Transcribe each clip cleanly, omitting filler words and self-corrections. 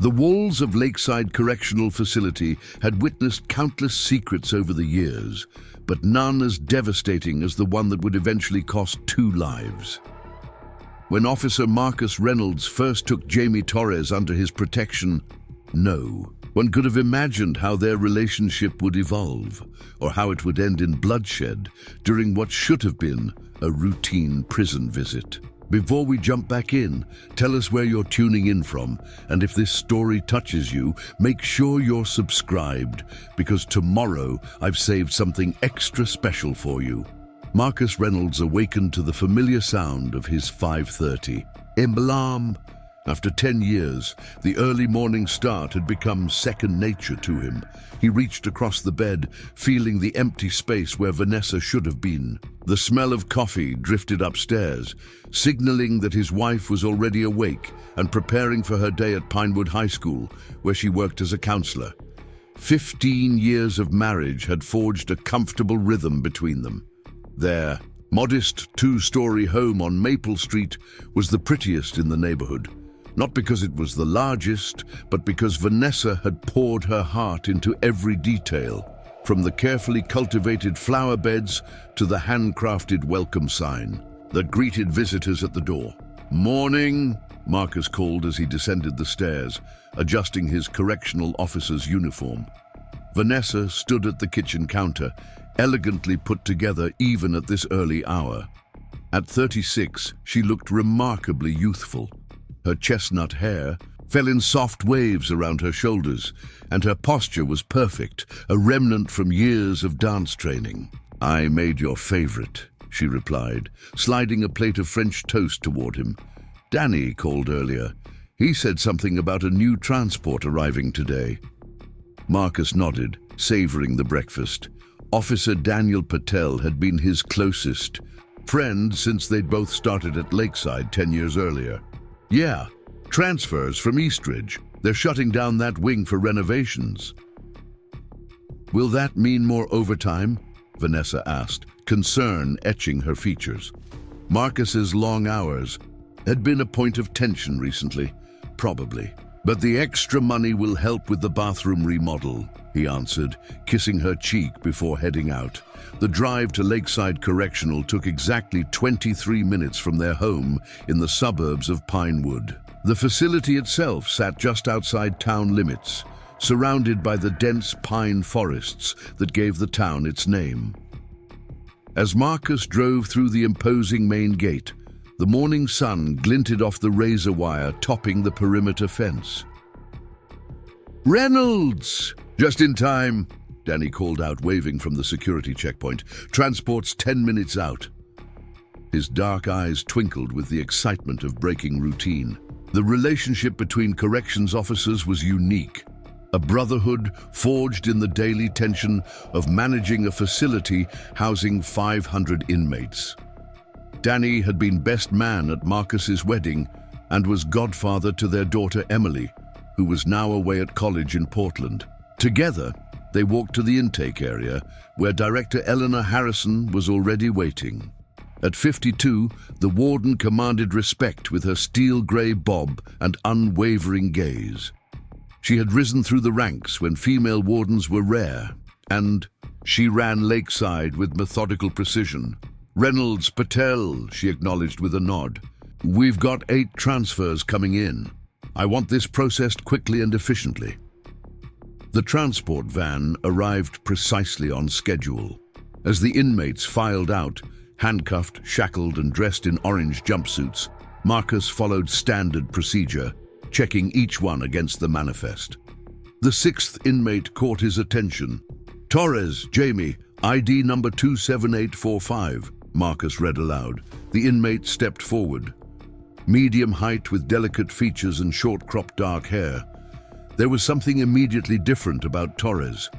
The walls of Lakeside Correctional Facility had witnessed countless secrets over the years, but none as devastating as the one that would eventually cost 2 lives. When Officer Marcus Reynolds first took Jamie Torres under his protection, no one could have imagined how their relationship would evolve, or how it would end in bloodshed during what should have been a routine prison visit. Before we jump back in, tell us where you're tuning in from, and if this story touches you, make sure you're subscribed, because tomorrow I've saved something extra special for you. Marcus Reynolds awakened to the familiar sound of his 5:30 alarm. After 10 years, the early morning start had become second nature to him. He reached across the bed, feeling the empty space where Vanessa should have been. The smell of coffee drifted upstairs, signaling that his wife was already awake and preparing for her day at Pinewood High School, where she worked as a counselor. 15 years of marriage had forged a comfortable rhythm between them. Their modest 2-story home on Maple Street was the prettiest in the neighborhood. Not because it was the largest, but because Vanessa had poured her heart into every detail, from the carefully cultivated flower beds to the handcrafted welcome sign that greeted visitors at the door. "Morning," Marcus called as he descended the stairs, adjusting his correctional officer's uniform. Vanessa stood at the kitchen counter, elegantly put together even at this early hour. At 36, she looked remarkably youthful. Her chestnut hair fell in soft waves around her shoulders, and her posture was perfect, a remnant from years of dance training. "I made your favorite," she replied, sliding a plate of French toast toward him. "Danny called earlier. He said something about a new transport arriving today." Marcus nodded, savoring the breakfast. Officer Daniel Patel had been his closest friend since they'd both started at Lakeside 10 years earlier. "Yeah, transfers from Eastridge. They're shutting down that wing for renovations." "Will that mean more overtime?" Vanessa asked, concern etching her features. Marcus's long hours had been a point of tension recently. "Probably. But the extra money will help with the bathroom remodel," he answered, kissing her cheek before heading out. The drive to Lakeside Correctional took exactly 23 minutes from their home in the suburbs of Pinewood. The facility itself sat just outside town limits, surrounded by the dense pine forests that gave the town its name. As Marcus drove through the imposing main gate, the morning sun glinted off the razor wire topping the perimeter fence. "Reynolds!" "Just in time," Danny called out, waving from the security checkpoint. "Transport's 10 minutes out." His dark eyes twinkled with the excitement of breaking routine. The relationship between corrections officers was unique, a brotherhood forged in the daily tension of managing a facility housing 500 inmates. Danny had been best man at Marcus's wedding and was godfather to their daughter Emily, who was now away at college in Portland. Together, they walked to the intake area, where Director Eleanor Harrison was already waiting. At 52, the warden commanded respect with her steel-gray bob and unwavering gaze. She had risen through the ranks when female wardens were rare, and she ran Lakeside with methodical precision. "Reynolds, Patel," she acknowledged with a nod. "We've got 8 transfers coming in. I want this processed quickly and efficiently." The transport van arrived precisely on schedule. As the inmates filed out, handcuffed, shackled, and dressed in orange jumpsuits, Marcus followed standard procedure, checking each one against the manifest. The 6th inmate caught his attention. "Torres, Jamie, ID number 27845, Marcus read aloud. The inmate stepped forward. Medium height with delicate features and short-cropped dark hair. There was something immediately different about Torres.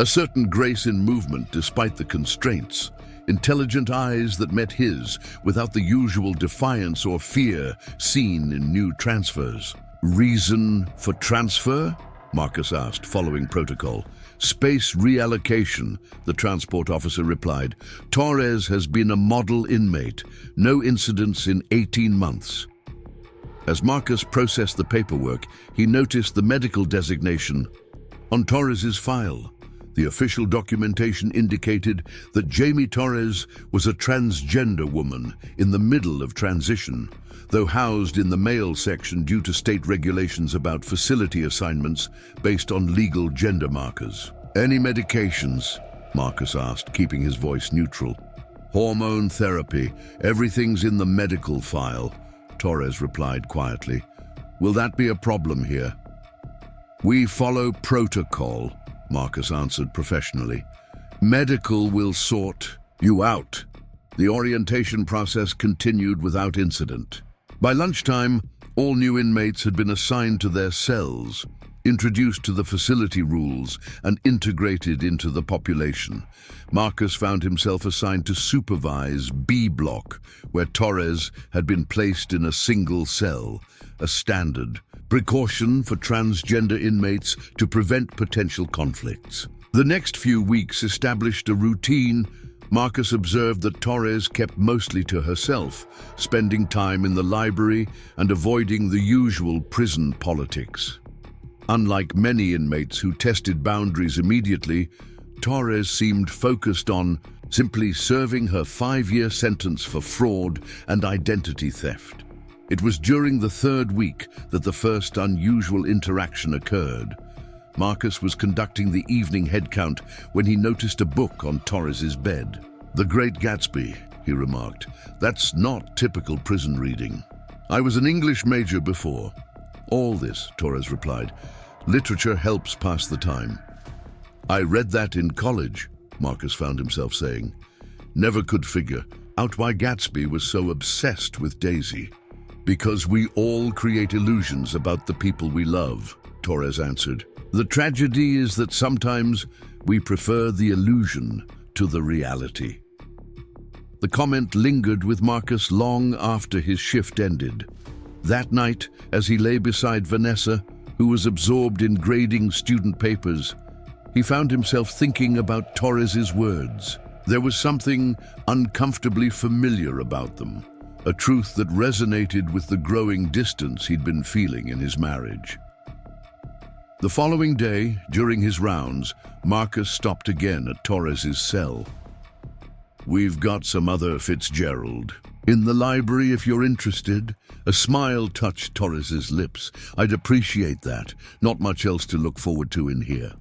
A certain grace in movement despite the constraints, intelligent eyes that met his without the usual defiance or fear seen in new transfers. "Reason for transfer?" Marcus asked, following protocol. "Space reallocation," the transport officer replied. "Torres has been a model inmate. No incidents in 18 months. As Marcus processed the paperwork, he noticed the medical designation on Torres's file. The official documentation indicated that Jamie Torres was a transgender woman in the middle of transition, though housed in the male section due to state regulations about facility assignments based on legal gender markers. "Any medications?" Marcus asked, keeping his voice neutral. "Hormone therapy. Everything's in the medical file," Torres replied quietly. "Will that be a problem here?" "We follow protocol," Marcus answered professionally. "Medical will sort you out." The orientation process continued without incident. By lunchtime, all new inmates had been assigned to their cells, introduced to the facility rules, and integrated into the population. Marcus found himself assigned to supervise B Block, where Torres had been placed in a single cell, a standard precaution for transgender inmates to prevent potential conflicts. The next few weeks established a routine. Marcus observed that Torres kept mostly to herself, spending time in the library and avoiding the usual prison politics. Unlike many inmates who tested boundaries immediately, Torres seemed focused on simply serving her 5-year sentence for fraud and identity theft. It was during the 3rd week that the first unusual interaction occurred. Marcus was conducting the evening headcount when he noticed a book on Torres's bed. "The Great Gatsby," he remarked. "That's not typical prison reading." "I was an English major before." "All this," Torres replied. "Literature helps pass the time." "I read that in college," Marcus found himself saying. "Never could figure out why Gatsby was so obsessed with Daisy." "Because we all create illusions about the people we love," Torres answered. "The tragedy is that sometimes we prefer the illusion to the reality." The comment lingered with Marcus long after his shift ended. That night, as he lay beside Vanessa, who was absorbed in grading student papers, he found himself thinking about Torres's words. There was something uncomfortably familiar about them, a truth that resonated with the growing distance he'd been feeling in his marriage. The following day, during his rounds, Marcus stopped again at Torres's cell. "We've got some other Fitzgerald in the library if you're interested." A smile touched Torres's lips. "I'd appreciate that. Not much else to look forward to in here."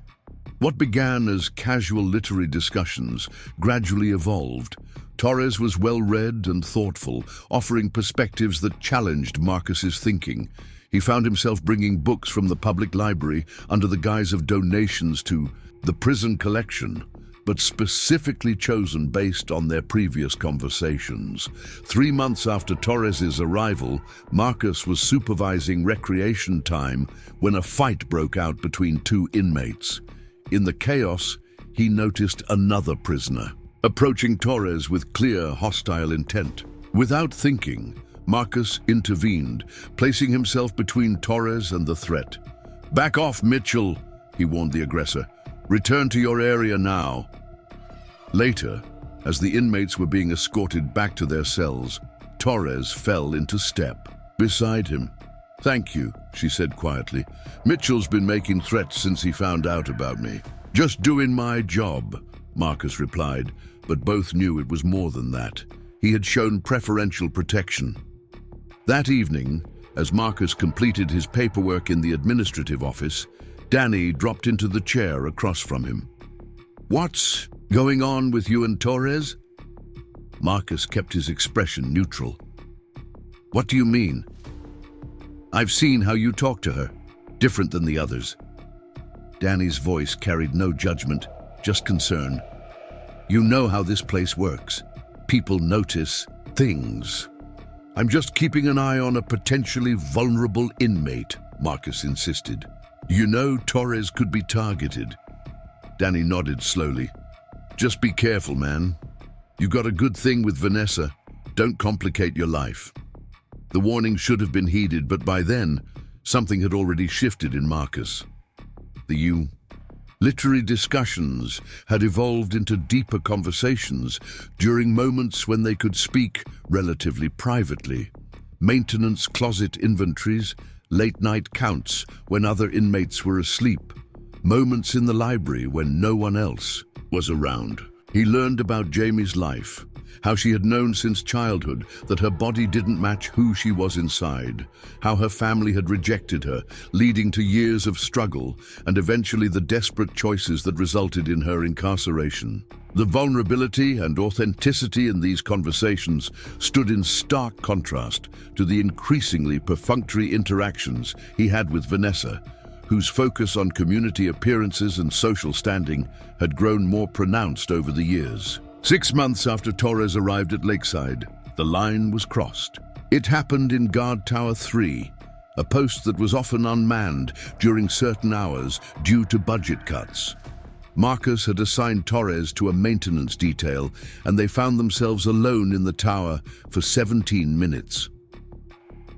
What began as casual literary discussions gradually evolved. Torres was well-read and thoughtful, offering perspectives that challenged Marcus's thinking. He found himself bringing books from the public library under the guise of donations to the prison collection, but specifically chosen based on their previous conversations. 3 months after Torres's arrival, Marcus was supervising recreation time when a fight broke out between 2 inmates. In the chaos, he noticed another prisoner approaching Torres with clear, hostile intent. Without thinking, Marcus intervened, placing himself between Torres and the threat. "Back off, Mitchell," he warned the aggressor. "Return to your area now." Later, as the inmates were being escorted back to their cells, Torres fell into step beside him. "Thank you," she said quietly. "Mitchell's been making threats since he found out about me." "Just doing my job," Marcus replied, but both knew it was more than that. He had shown preferential protection. That evening, as Marcus completed his paperwork in the administrative office, Danny dropped into the chair across from him. "What's going on with you and Torres?" Marcus kept his expression neutral. "What do you mean?" "I've seen how you talk to her, different than the others." Danny's voice carried no judgment, just concern. "You know how this place works. People notice things." "I'm just keeping an eye on a potentially vulnerable inmate," Marcus insisted. "You know Torres could be targeted." Danny nodded slowly. "Just be careful, man. You got a good thing with Vanessa. Don't complicate your life." The warning should have been heeded, but by then, something had already shifted in Marcus. The literary discussions had evolved into deeper conversations during moments when they could speak relatively privately. maintenance closet inventories, late-night counts when other inmates were asleep, moments in the library when no one else was around. He learned about Jamie's life, how she had known since childhood that her body didn't match who she was inside, how her family had rejected her, leading to years of struggle and eventually the desperate choices that resulted in her incarceration. The vulnerability and authenticity in these conversations stood in stark contrast to the increasingly perfunctory interactions he had with Vanessa, whose focus on community appearances and social standing had grown more pronounced over the years. 6 months after Torres arrived at Lakeside, the line was crossed. It happened in Guard Tower 3, a post that was often unmanned during certain hours due to budget cuts. Marcus had assigned Torres to a maintenance detail, and they found themselves alone in the tower for 17 minutes.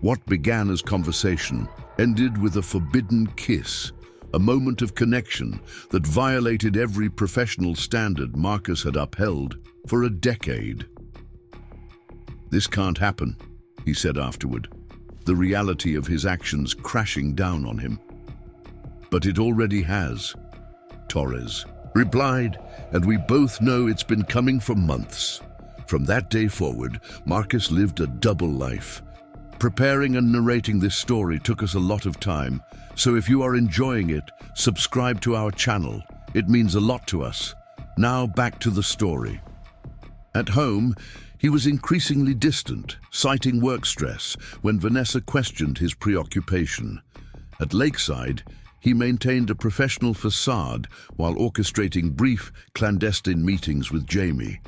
What began as conversation ended with a forbidden kiss, a moment of connection that violated every professional standard Marcus had upheld for a decade. "This can't happen," he said afterward, the reality of his actions crashing down on him. "But it already has," Torres replied, "and we both know it's been coming for months." From that day forward, Marcus lived a double life. Preparing and narrating this story took us a lot of time, so if you are enjoying it, subscribe to our channel. It means a lot to us. Now back to the story. At home, he was increasingly distant, citing work stress when Vanessa questioned his preoccupation. At Lakeside, he maintained a professional facade while orchestrating brief, clandestine meetings with Jamie.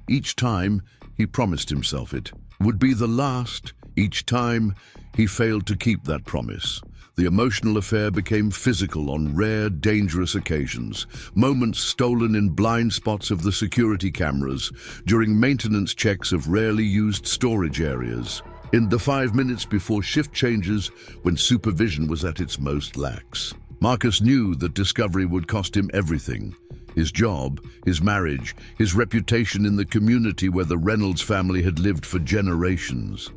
Each time, he promised himself it would be the last. Each time, he failed to keep that promise. The emotional affair became physical on rare, dangerous occasions, moments stolen in blind spots of the security cameras, during maintenance checks of rarely used storage areas, in the 5 minutes before shift changes when supervision was at its most lax. Marcus knew that discovery would cost him everything: his job, his marriage, his reputation in the community where the Reynolds family had lived for generations.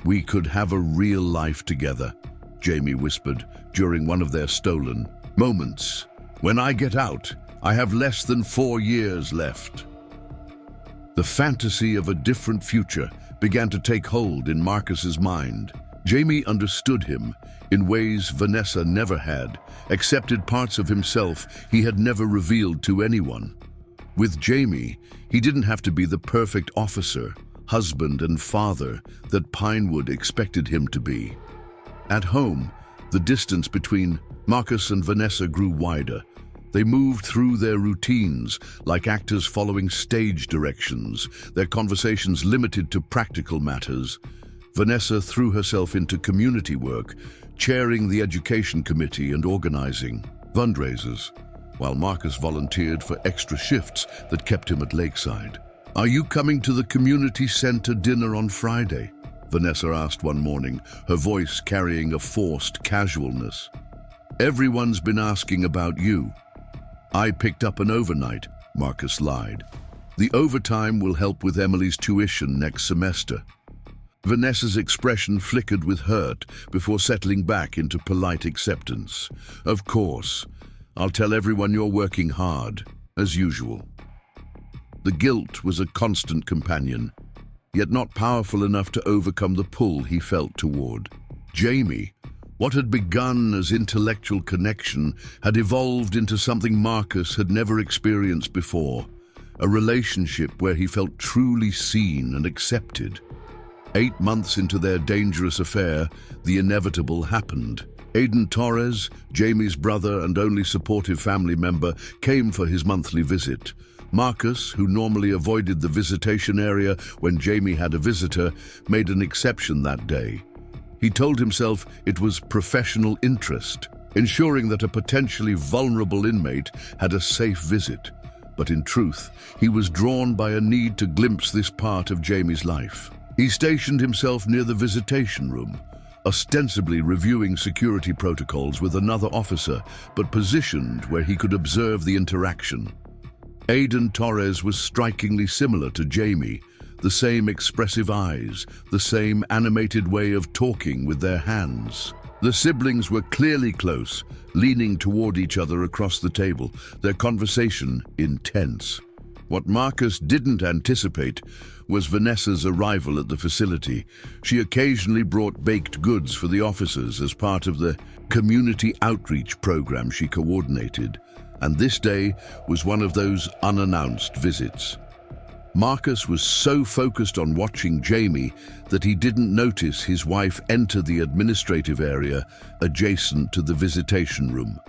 "We could have a real life together," Jamie whispered during one of their stolen moments. "When I get out, I have less than 4 years left." The fantasy of a different future began to take hold in Marcus's mind. Jamie understood him in ways Vanessa never had, accepted parts of himself he had never revealed to anyone. With Jamie, he didn't have to be the perfect officer, husband and father that Pinewood expected him to be. At home, the distance between Marcus and Vanessa grew wider. They moved through their routines like actors following stage directions, their conversations limited to practical matters. Vanessa threw herself into community work, chairing the education committee and organizing fundraisers, while Marcus volunteered for extra shifts that kept him at Lakeside. "Are you coming to the community center dinner on Friday?" Vanessa asked one morning, her voice carrying a forced casualness. "Everyone's been asking about you." "I picked up an overnight," Marcus lied. "The overtime will help with Emily's tuition next semester." Vanessa's expression flickered with hurt before settling back into polite acceptance. "Of course. I'll tell everyone you're working hard, as usual." The guilt was a constant companion, yet not powerful enough to overcome the pull he felt toward Jamie. What had begun as intellectual connection had evolved into something Marcus had never experienced before, a relationship where he felt truly seen and accepted. 8 months into their dangerous affair, the inevitable happened. Aiden Torres, Jamie's brother and only supportive family member, came for his monthly visit. Marcus, who normally avoided the visitation area when Jamie had a visitor, made an exception that day. He told himself it was professional interest, ensuring that a potentially vulnerable inmate had a safe visit. But in truth, he was drawn by a need to glimpse this part of Jamie's life. He stationed himself near the visitation room, ostensibly reviewing security protocols with another officer, but positioned where he could observe the interaction. Aiden Torres was strikingly similar to Jamie, the same expressive eyes, the same animated way of talking with their hands. The siblings were clearly close, leaning toward each other across the table, their conversation intense. What Marcus didn't anticipate was Vanessa's arrival at the facility. She occasionally brought baked goods for the officers as part of the community outreach program she coordinated, and this day was one of those unannounced visits. Marcus was so focused on watching Jamie that he didn't notice his wife enter the administrative area adjacent to the visitation room.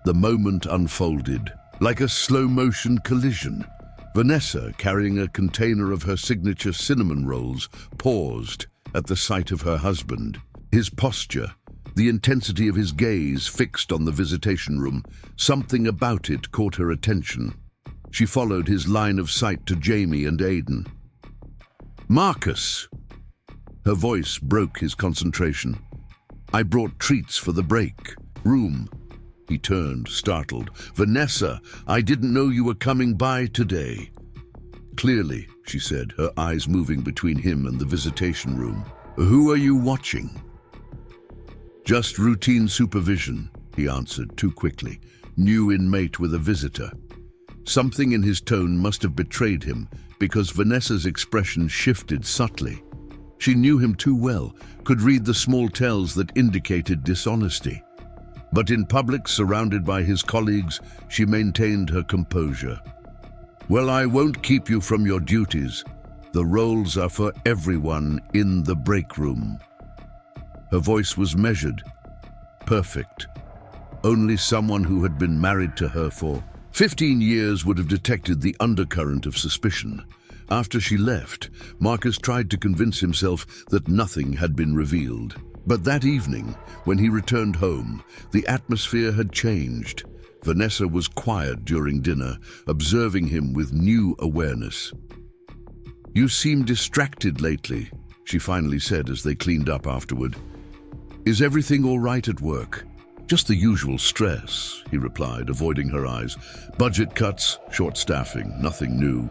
The moment unfolded like a slow-motion collision. Vanessa, carrying a container of her signature cinnamon rolls, paused at the sight of her husband. His posture, the intensity of his gaze fixed on the visitation room, something about it caught her attention. She followed his line of sight to Jamie and Aidan. "Marcus!" Her voice broke his concentration. "I brought treats for the break room." He turned, startled. "Vanessa, I didn't know you were coming by today." "Clearly," she said, her eyes moving between him and the visitation room. "Who are you watching?" "Just routine supervision," he answered too quickly. "New inmate with a visitor." Something in his tone must have betrayed him, because Vanessa's expression shifted subtly. She knew him too well, could read the small tells that indicated dishonesty. But in public, surrounded by his colleagues, she maintained her composure. "Well, I won't keep you from your duties. The roles are for everyone in the break room." Her voice was measured, perfect. Only someone who had been married to her for 15 years would have detected the undercurrent of suspicion. After she left, Marcus tried to convince himself that nothing had been revealed. But that evening, when he returned home, the atmosphere had changed. Vanessa was quiet during dinner, observing him with new awareness. "You seem distracted lately," she finally said as they cleaned up afterward. "Is everything all right at work?" "Just the usual stress," he replied, avoiding her eyes. "Budget cuts, short staffing, nothing new."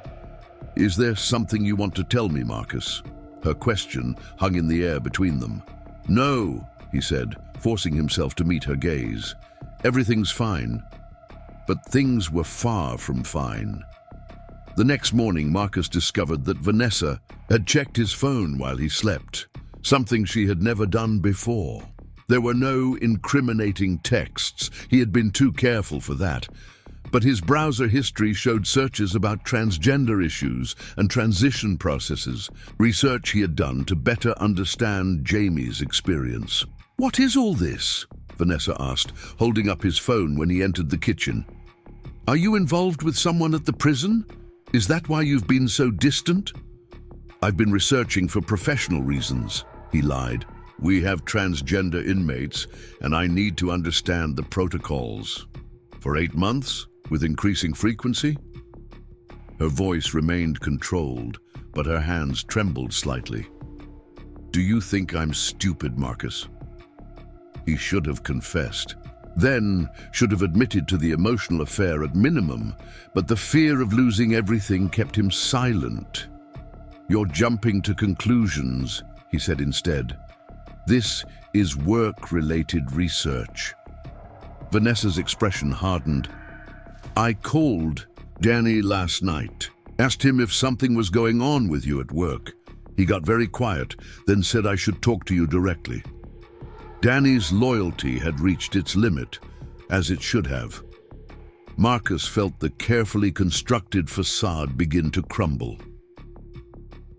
"Is there something you want to tell me, Marcus?" Her question hung in the air between them. "No," he said, forcing himself to meet her gaze. "Everything's fine." But things were far from fine. The next morning, Marcus discovered that Vanessa had checked his phone while he slept, something she had never done before. There were no incriminating texts. He had been too careful for that. But his browser history showed searches about transgender issues and transition processes, research he had done to better understand Jamie's experience. "What is all this?" Vanessa asked, holding up his phone when he entered the kitchen. "Are you involved with someone at the prison? Is that why you've been so distant?" "I've been researching for professional reasons," he lied. "We have transgender inmates, and I need to understand the protocols." "For 8 months? With increasing frequency?" Her voice remained controlled, but her hands trembled slightly. "Do you think I'm stupid, Marcus?" He should have confessed. Then should have admitted to the emotional affair at minimum, but the fear of losing everything kept him silent. "You're jumping to conclusions," he said instead. "This is work-related research." Vanessa's expression hardened. "I called Danny last night, asked him if something was going on with you at work. He got very quiet, then said I should talk to you directly." Danny's loyalty had reached its limit, as it should have. Marcus felt the carefully constructed facade begin to crumble.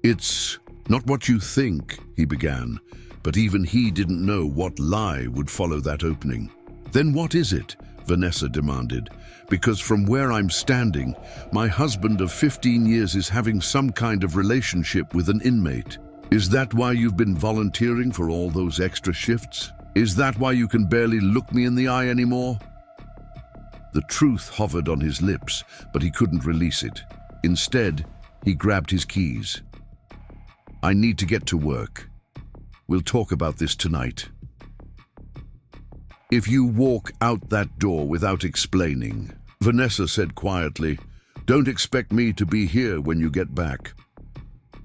"It's not what you think," he began, but even he didn't know what lie would follow that opening. "Then what is it?" Vanessa demanded. "Because from where I'm standing, my husband of 15 years is having some kind of relationship with an inmate. Is that why you've been volunteering for all those extra shifts? Is that why you can barely look me in the eye anymore?" The truth hovered on his lips, but he couldn't release it. Instead, he grabbed his keys. "I need to get to work. We'll talk about this tonight." "If you walk out that door without explaining," Vanessa said quietly, "don't expect me to be here when you get back."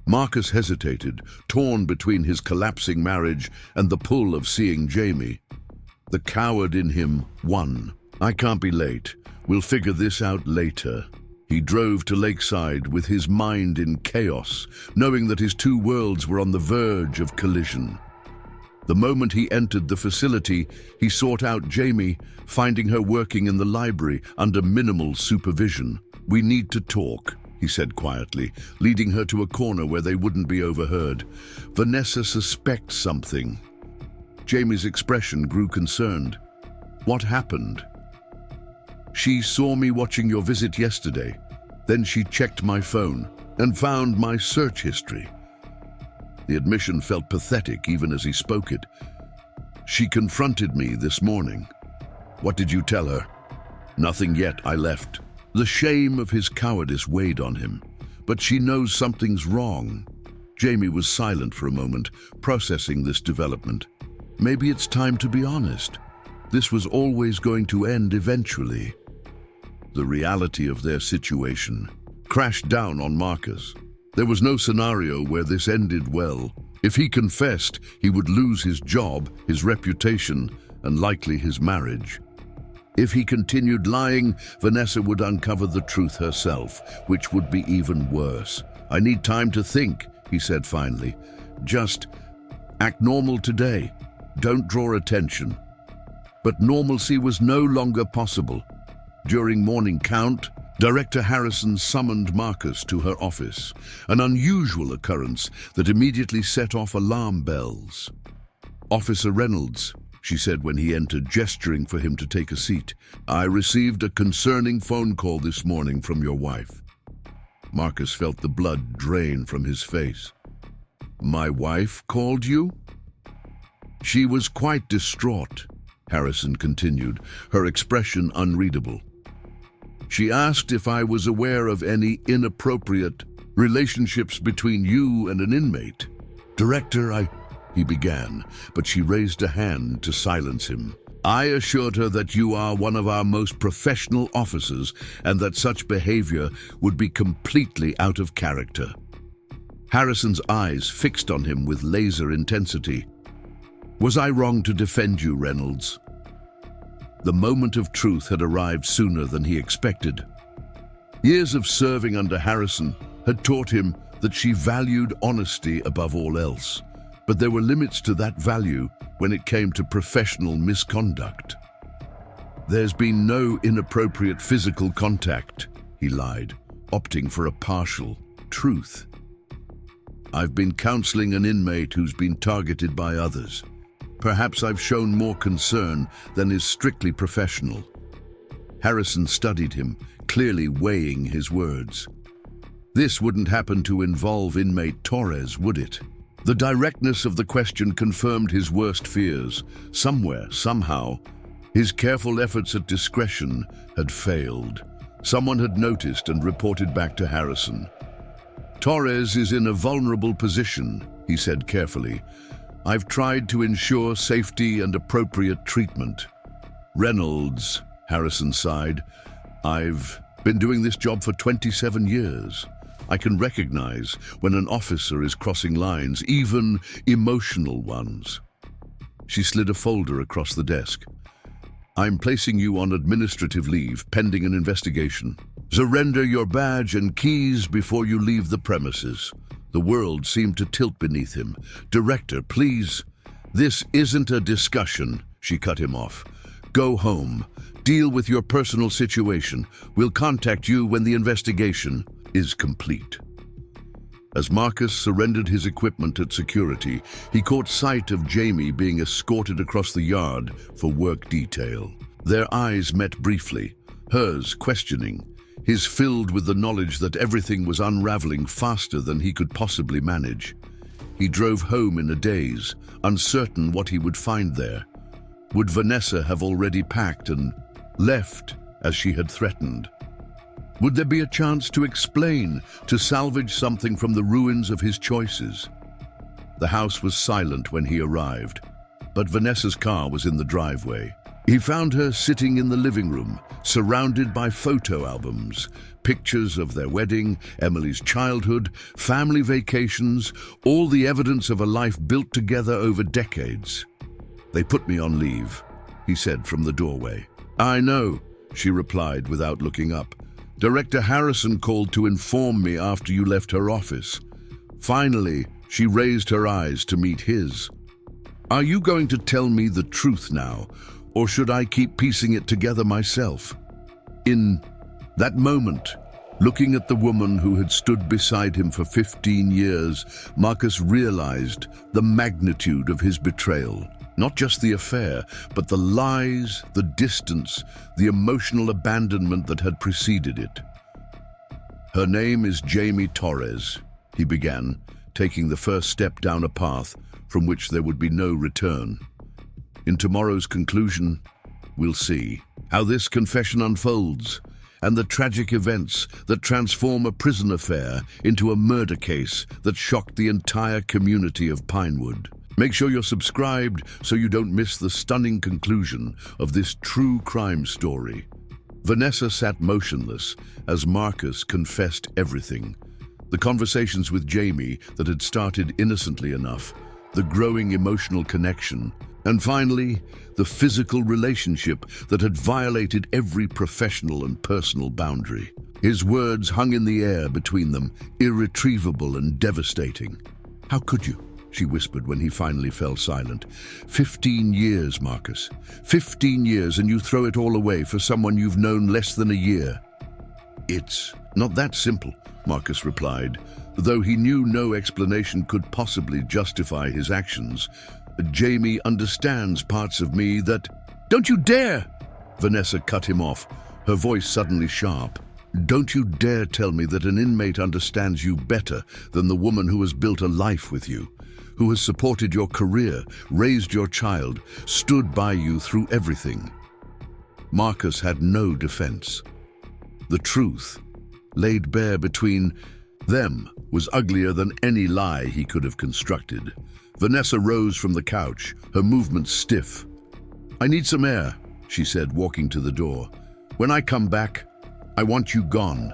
Marcus hesitated, torn between his collapsing marriage and the pull of seeing Jamie. The coward in him won. "I can't be late. We'll figure this out later." He drove to Lakeside with his mind in chaos, knowing that his two worlds were on the verge of collision. The moment he entered the facility, he sought out Jamie, finding her working in the library under minimal supervision. "We need to talk," he said quietly, leading her to a corner where they wouldn't be overheard. "Vanessa suspects something." Jamie's expression grew concerned. "What happened?" "She saw me watching your visit yesterday. Then she checked my phone and found my search history." The admission felt pathetic even as he spoke it. "She confronted me this morning." "What did you tell her?" "Nothing yet. I left." The shame of his cowardice weighed on him. "But she knows something's wrong." Jamie was silent for a moment, processing this development. Maybe it's time to be honest. This was always going to end eventually. The reality of their situation crashed down on Marcus. There was no scenario where this ended well. If he confessed, he would lose his job, his reputation, and likely his marriage. If he continued lying, Vanessa would uncover the truth herself, which would be even worse. "I need time to think," he said finally. "Just act normal today. Don't draw attention." But normalcy was no longer possible. During morning count, Director Harrison summoned Marcus to her office, an unusual occurrence that immediately set off alarm bells. "Officer Reynolds," she said when he entered, gesturing for him to take a seat, "I received a concerning phone call this morning from your wife." Marcus felt the blood drain from his face. "My wife called you?" "She was quite distraught," Harrison continued, her expression unreadable. "She asked if I was aware of any inappropriate relationships between you and an inmate." "Director, he began, but she raised a hand to silence him. "I assured her that you are one of our most professional officers and that such behavior would be completely out of character." Harrison's eyes fixed on him with laser intensity. "Was I wrong to defend you, Reynolds?" The moment of truth had arrived sooner than he expected. Years of serving under Harrison had taught him that she valued honesty above all else, but there were limits to that value when it came to professional misconduct. "There's been no inappropriate physical contact," he lied, opting for a partial truth. "I've been counseling an inmate who's been targeted by others. Perhaps I've shown more concern than is strictly professional." Harrison studied him, clearly weighing his words. "This wouldn't happen to involve inmate Torres, would it?" The directness of the question confirmed his worst fears. Somewhere, somehow, his careful efforts at discretion had failed. Someone had noticed and reported back to Harrison. "Torres is in a vulnerable position," he said carefully. "I've tried to ensure safety and appropriate treatment." "Reynolds," Harrison sighed, "I've been doing this job for 27 years. I can recognize when an officer is crossing lines, even emotional ones." She slid a folder across the desk. "I'm placing you on administrative leave pending an investigation. Surrender your badge and keys before you leave the premises." The world seemed to tilt beneath him. "Director, please." "This isn't a discussion," she cut him off. "Go home. Deal with your personal situation. We'll contact you when the investigation is complete." As Marcus surrendered his equipment at security, he caught sight of Jamie being escorted across the yard for work detail. Their eyes met briefly, hers questioning, his filled with the knowledge that everything was unraveling faster than he could possibly manage. He drove home in a daze, uncertain what he would find there. Would Vanessa have already packed and left as she had threatened? Would there be a chance to explain, to salvage something from the ruins of his choices? The house was silent when he arrived, but Vanessa's car was in the driveway. He found her sitting in the living room, surrounded by photo albums, pictures of their wedding, Emily's childhood, family vacations, all the evidence of a life built together over decades. "They put me on leave," he said from the doorway. "I know," she replied without looking up. "Director Harrison called to inform me after you left her office." Finally, she raised her eyes to meet his. "Are you going to tell me the truth now, or should I keep piecing it together myself?" In that moment, looking at the woman who had stood beside him for 15 years, Marcus realized the magnitude of his betrayal. Not just the affair, but the lies, the distance, the emotional abandonment that had preceded it. "Her name is Jamie Torres," he began, taking the first step down a path from which there would be no return. "In tomorrow's conclusion, we'll see how this confession unfolds and the tragic events that transform a prison affair into a murder case that shocked the entire community of Pinewood. Make sure you're subscribed so you don't miss the stunning conclusion of this true crime story." Vanessa sat motionless as Marcus confessed everything. The conversations with Jamie that had started innocently enough, the growing emotional connection, and finally, the physical relationship that had violated every professional and personal boundary. His words hung in the air between them, irretrievable and devastating. "How could you?" she whispered when he finally fell silent. 15 years, Marcus. 15 years, and you throw it all away for someone you've known less than a year. "It's not that simple," Marcus replied, though he knew no explanation could possibly justify his actions. "Jamie understands parts of me that—" "Don't you dare!" Vanessa cut him off, her voice suddenly sharp. "Don't you dare tell me that an inmate understands you better than the woman who has built a life with you, who has supported your career, raised your child, stood by you through everything." Marcus had no defense. The truth, laid bare between them, was uglier than any lie he could have constructed. Vanessa rose from the couch, her movements stiff. "I need some air," she said, walking to the door. "When I come back, I want you gone."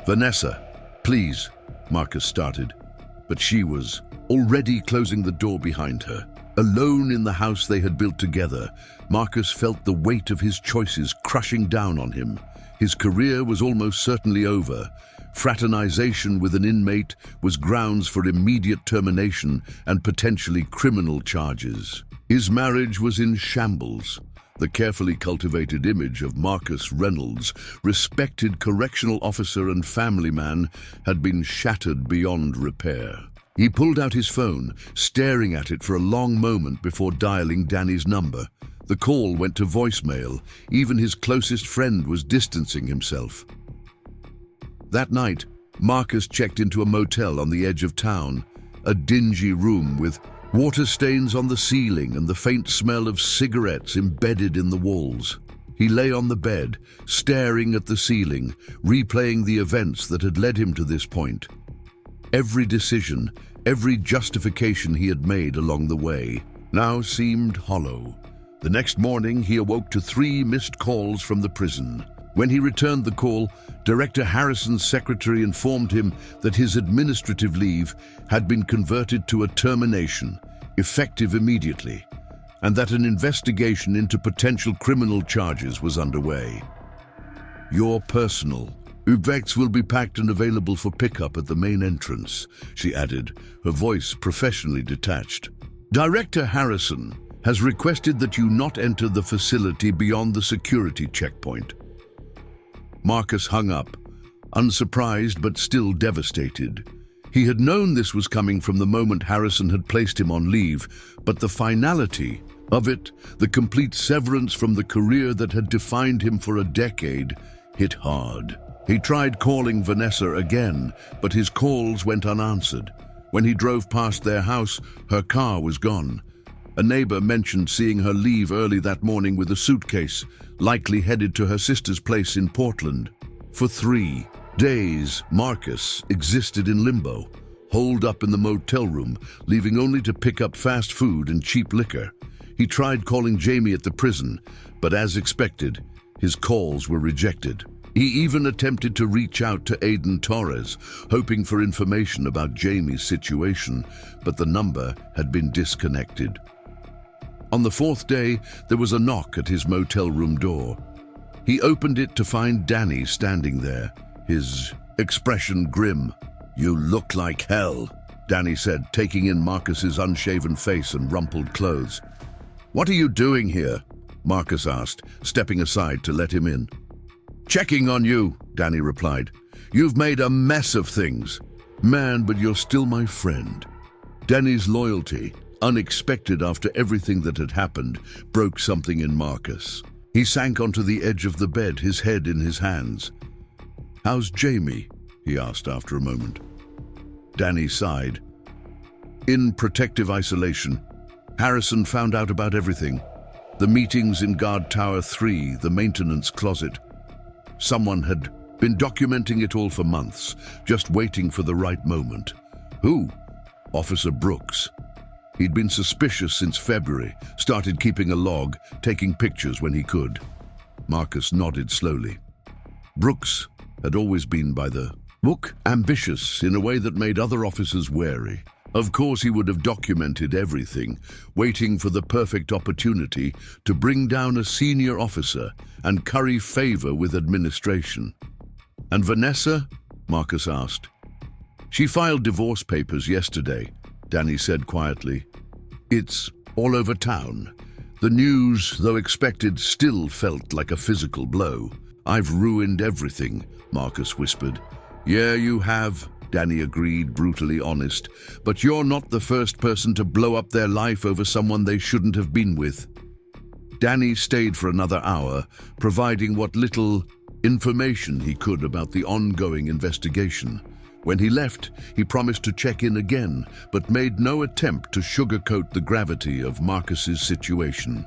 "Vanessa, please," Marcus started, but she was already closing the door behind her. Alone in the house they had built together, Marcus felt the weight of his choices crushing down on him. His career was almost certainly over. Fraternization with an inmate was grounds for immediate termination and potentially criminal charges. His marriage was in shambles. The carefully cultivated image of Marcus Reynolds, respected correctional officer and family man, had been shattered beyond repair. He pulled out his phone, staring at it for a long moment before dialing Danny's number. The call went to voicemail. Even his closest friend was distancing himself. That night, Marcus checked into a motel on the edge of town, a dingy room with water stains on the ceiling and the faint smell of cigarettes embedded in the walls. He lay on the bed, staring at the ceiling, replaying the events that had led him to this point. Every decision, every justification he had made along the way, now seemed hollow. The next morning, he awoke to 3 missed calls from the prison. When he returned the call, Director Harrison's secretary informed him that his administrative leave had been converted to a termination, effective immediately, and that an investigation into potential criminal charges was underway. "Your personal effects will be packed and available for pickup at the main entrance," she added, her voice professionally detached. "Director Harrison has requested that you not enter the facility beyond the security checkpoint." Marcus hung up, unsurprised but still devastated. He had known this was coming from the moment Harrison had placed him on leave, but the finality of it, the complete severance from the career that had defined him for a decade, hit hard. He tried calling Vanessa again, but his calls went unanswered. When he drove past their house, her car was gone. A neighbor mentioned seeing her leave early that morning with a suitcase, likely headed to her sister's place in Portland. For 3 days, Marcus existed in limbo, holed up in the motel room, leaving only to pick up fast food and cheap liquor. He tried calling Jamie at the prison, but as expected, his calls were rejected. He even attempted to reach out to Aiden Torres, hoping for information about Jamie's situation, but the number had been disconnected. On the fourth day, there was a knock at his motel room door. He opened it to find Danny standing there, his expression grim. "You look like hell," Danny said, taking in Marcus's unshaven face and rumpled clothes. "What are you doing here?" Marcus asked, stepping aside to let him in. "Checking on you," Danny replied. "You've made a mess of things." "Man, but you're still my friend." Danny's loyalty, unexpected after everything that had happened, broke something in Marcus. He sank onto the edge of the bed, his head in his hands. "How's Jamie?" he asked after a moment. Danny sighed. "In protective isolation. Harrison found out about everything. The meetings in Guard Tower 3, the maintenance closet. Someone had been documenting it all for months, just waiting for the right moment." "Who?" "Officer Brooks. He'd been suspicious since February, started keeping a log, taking pictures when he could." Marcus nodded slowly. Brooks had always been by the book, ambitious in a way that made other officers wary. Of course he would have documented everything, waiting for the perfect opportunity to bring down a senior officer and curry favor with administration. "And Vanessa?" Marcus asked. "She filed divorce papers yesterday," Danny said quietly. "It's all over town." The news, though expected, still felt like a physical blow. "I've ruined everything," Marcus whispered. "Yeah, you have," Danny agreed, brutally honest. "But you're not the first person to blow up their life over someone they shouldn't have been with." Danny stayed for another hour, providing what little information he could about the ongoing investigation. When he left, he promised to check in again, but made no attempt to sugarcoat the gravity of Marcus's situation.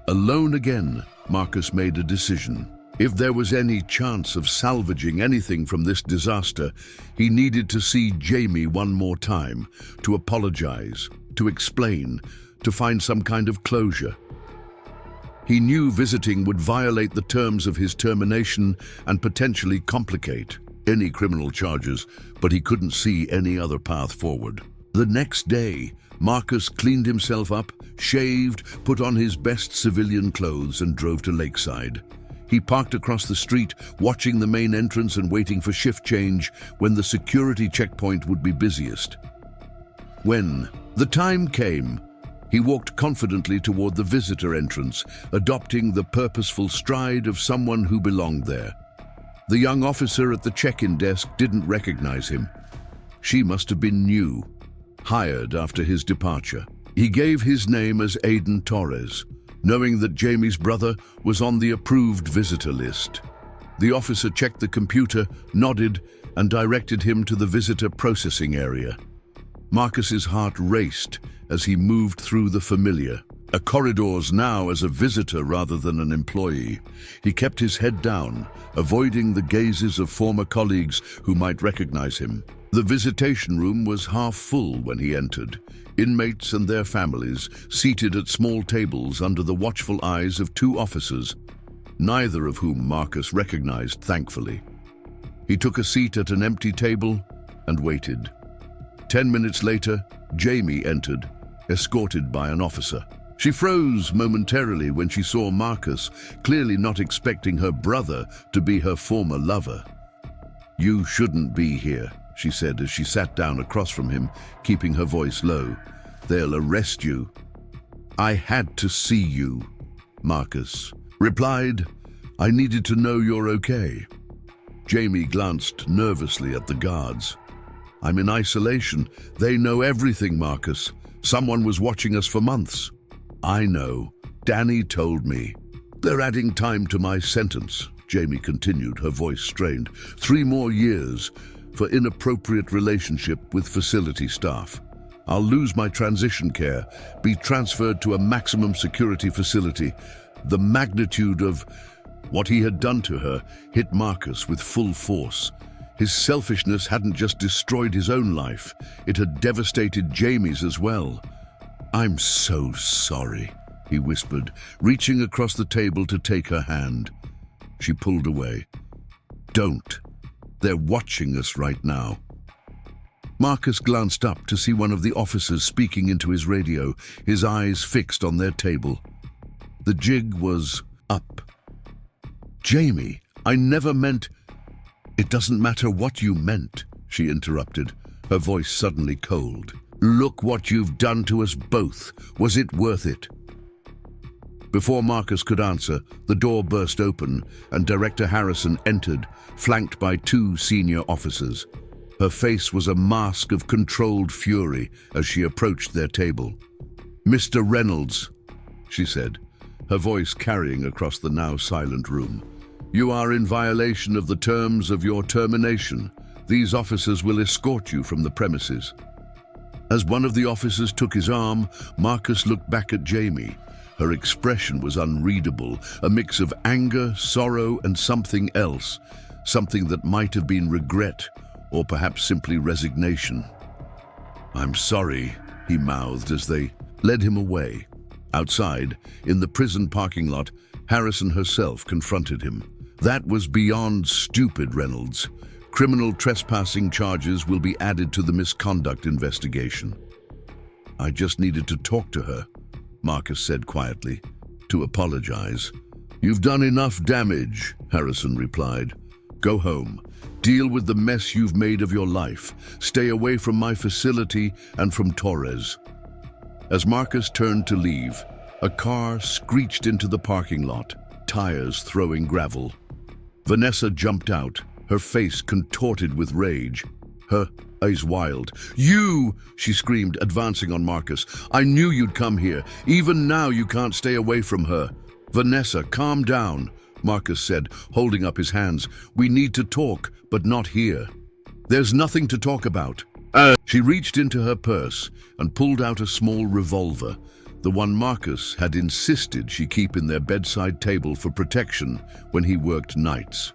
Alone again, Marcus made a decision. If there was any chance of salvaging anything from this disaster, he needed to see Jamie one more time, to apologize, to explain, to find some kind of closure. He knew visiting would violate the terms of his termination and potentially complicate any criminal charges, but he couldn't see any other path forward. The next day, Marcus cleaned himself up, shaved, put on his best civilian clothes and drove to Lakeside. He parked across the street, watching the main entrance and waiting for shift change when the security checkpoint would be busiest. When the time came, he walked confidently toward the visitor entrance, adopting the purposeful stride of someone who belonged there. The young officer at the check-in desk didn't recognize him. She must have been new, hired after his departure. He gave his name as Aiden Torres, knowing that Jamie's brother was on the approved visitor list. The officer checked the computer, nodded, and directed him to the visitor processing area. Marcus's heart raced as he moved through the familiar corridors now as a visitor rather than an employee. He kept his head down, avoiding the gazes of former colleagues who might recognize him. The visitation room was half full when he entered, inmates and their families seated at small tables under the watchful eyes of two officers, neither of whom Marcus recognized, thankfully. He took a seat at an empty table and waited. 10 minutes later, Jamie entered, escorted by an officer. She froze momentarily when she saw Marcus, clearly not expecting her brother to be her former lover. "You shouldn't be here," she said as she sat down across from him, keeping her voice low. "They'll arrest you." "I had to see you," Marcus replied. "I needed to know you're okay." Jamie glanced nervously at the guards. "I'm in isolation. They know everything, Marcus. Someone was watching us for months." "I know. Danny told me." "They're adding time to my sentence," Jamie continued, her voice strained. 3 more years for inappropriate relationship with facility staff. I'll lose my transition care, be transferred to a maximum security facility." The magnitude of what he had done to her hit Marcus with full force. His selfishness hadn't just destroyed his own life, it had devastated Jamie's as well. "I'm so sorry," he whispered, reaching across the table to take her hand. She pulled away. Don't. They're watching us right now. Marcus glanced up to see one of the officers speaking into his radio, his eyes fixed on their table. The jig was up. Jamie, I never meant... It doesn't matter what you meant, she interrupted, her voice suddenly cold. Look what you've done to us both. Was it worth it? Before Marcus could answer, the door burst open and Director Harrison entered, flanked by two senior officers. Her face was a mask of controlled fury as she approached their table. Mr. Reynolds, she said, her voice carrying across the now silent room. You are in violation of the terms of your termination. These officers will escort you from the premises. As one of the officers took his arm, Marcus looked back at Jamie. Her expression was unreadable, a mix of anger, sorrow, and something else, something that might have been regret, or perhaps simply resignation. I'm sorry, he mouthed as they led him away. Outside, in the prison parking lot, Harrison herself confronted him. That was beyond stupid, Reynolds. Criminal trespassing charges will be added to the misconduct investigation. I just needed to talk to her, Marcus said quietly, to apologize. You've done enough damage, Harrison replied. Go home. Deal with the mess you've made of your life. Stay away from my facility and from Torres. As Marcus turned to leave, a car screeched into the parking lot, tires throwing gravel. Vanessa jumped out, her face contorted with rage, her eyes wild. You! She screamed, advancing on Marcus. I knew you'd come here. Even now you can't stay away from her. Vanessa, calm down, Marcus said, holding up his hands. We need to talk, but not here. There's nothing to talk about. She reached into her purse and pulled out a small revolver, the one Marcus had insisted she keep in their bedside table for protection when he worked nights.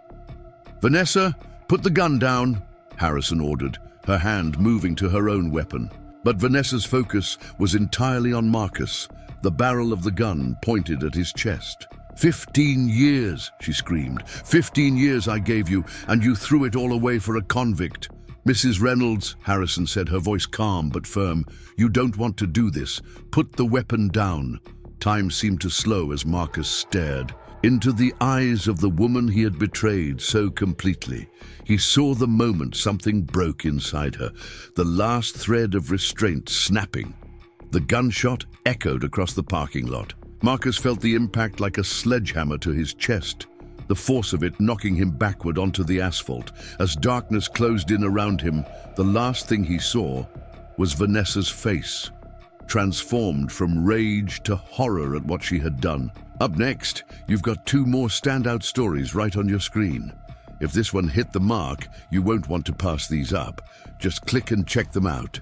Vanessa, put the gun down, Harrison ordered, her hand moving to her own weapon. But Vanessa's focus was entirely on Marcus, the barrel of the gun pointed at his chest. 15 years, she screamed. 15 years I gave you, and you threw it all away for a convict. Mrs. Reynolds, Harrison said, her voice calm but firm, you don't want to do this. Put the weapon down. Time seemed to slow as Marcus stared into the eyes of the woman he had betrayed so completely. He saw the moment something broke inside her, the last thread of restraint snapping. The gunshot echoed across the parking lot. Marcus felt the impact like a sledgehammer to his chest, the force of it knocking him backward onto the asphalt. As darkness closed in around him, the last thing he saw was Vanessa's face, transformed from rage to horror at what she had done. Up next, you've got two more standout stories right on your screen. If this one hit the mark, you won't want to pass these up. Just click and check them out.